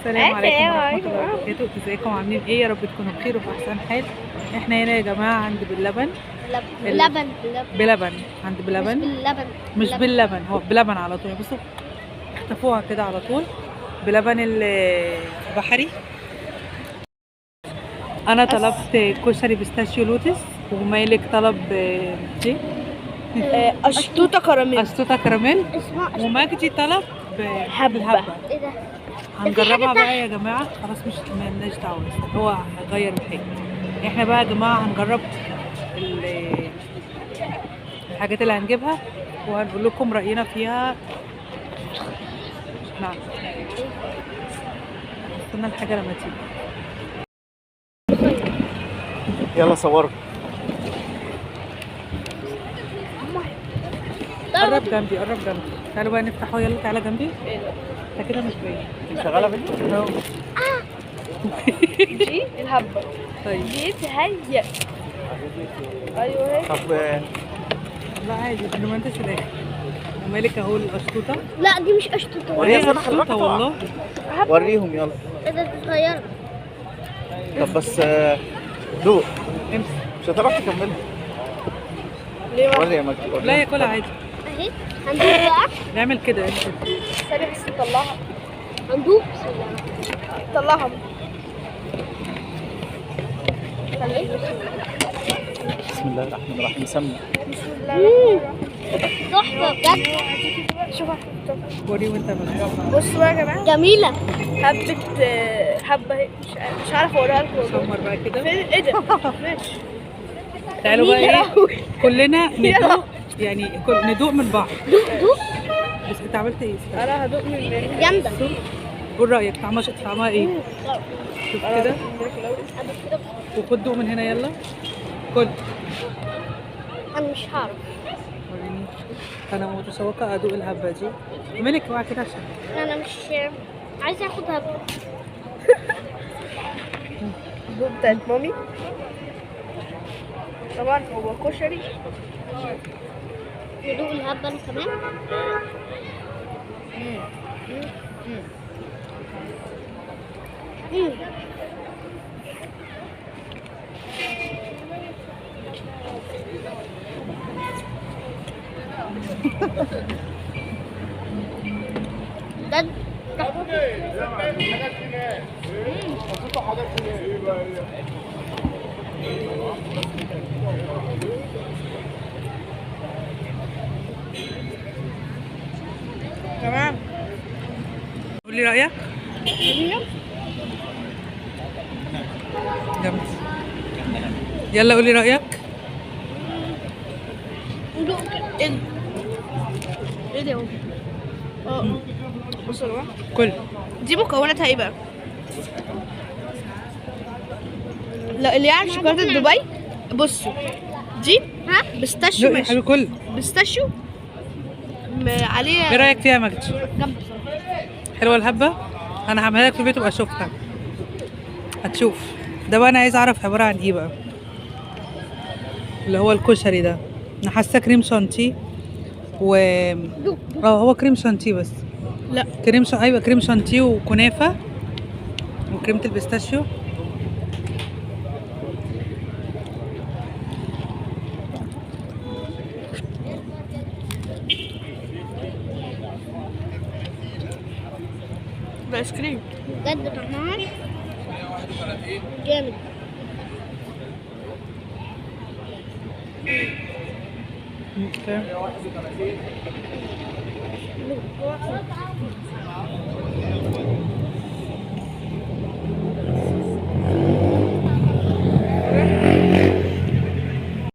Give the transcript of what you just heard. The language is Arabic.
السلام عليكم ورحمة الله وبركاته. ازيكم عاملين ايه؟ يا رب تكونوا بخير وفي احسن حال. احنا هنا يا جماعة عند باللبن. بلبن عند بلبن. مش باللبن، هو بلبن على طول. بصوا اختفوها كده على طول. بلبن البحري. انا طلبت كشري بيستاشيو لوتس، ومالك طلب ايه؟ اشطوطه كراميل. اشطوطه كراميل. ومجدي طلب بالهبه. ايه ده؟ هنجربها بقى يا جماعه. خلاص مش مالناش دعوه، هو هيغير الحاجه. احنا بقى يا جماعه هنجرب الحاجات اللي هنجيبها وهنقول لكم راينا فيها. نعم، استنى الحاجه لما تيجي. يلا صوروا. قرب جنبي، قرب جنبي. تعالوا بقى نفتحه. يلا تعالى جنبي. انت كده مش باين. شغاله بنتي اهو. دي الهبه. طيب دي تهيأ. ايوه هي. طب لا عادي، انا ما انتش الاخر. ومالك اهو القشطوطه. لا دي مش اشطوطه. وهي قشطوطه والله. وريهم يلا. ايه ده؟ صغيره. طب بس دوق. امسك. مش هتعرف تكملها. ليه بقى؟ وري يا مجدي. لا ياكلها عادي. اهي هندوق بقى. نعمل كده امسك. ثانيه بس نطلعها. هندوق. طلعها. بسم الله الرحمن الرحيم. سمي. تحفه بجد. شوفها. وري وانت بقى. بصوا بقى يا جماعه، جميله. هبة هبه اهي. مش عارفه اوريها لكم والله. سمر بقى كده. فين؟ ايه ده؟ ماشي. تعالوا بقى ايه كلنا ندوق، يعني ندوق من بعض. دوق. بس انت عملت ايه؟ انا هدوق من جامده. قول رايك. طعمها ايه؟ شوف كده وخد دوق من هنا. يلا كل. انا مش هعرف. وريني. انا متشوقه ادوق الهبه دي. مالك اوعى كده عشان انا مش عايزه اخدها. الدوق بتاعت مامي. طبعا هو كشري. ندوق الهبه انا كمان. بجد تمام. قولي رايك. جامد. يلا قولي رايك. ندوق. ايه ده؟ بصوا يا جماعه، كل. دي مكوناتها ايه بقى؟ لا اللي يعرف شوكولاته دبي. بصوا دي بيستاشيو. لا يا ماشي، حبيبي كل. بيستاشيو عليه. ايه رايك فيها يا مجدي؟ جامده بصراحه. حلوه الهبه. انا هعملها لك في البيت وابقى شوفها. هتشوف. ده بقى انا عايزه اعرف عباره عن ايه بقى. اللي هو الكشري ده انا حاسه كريم شانتيه هو كريم شانتيه بس. لا ايوه كريم شانتيه وكنافه وكريمه البيستاشيو. ده ايس كريم. بجد طعمها جامد. اوكي.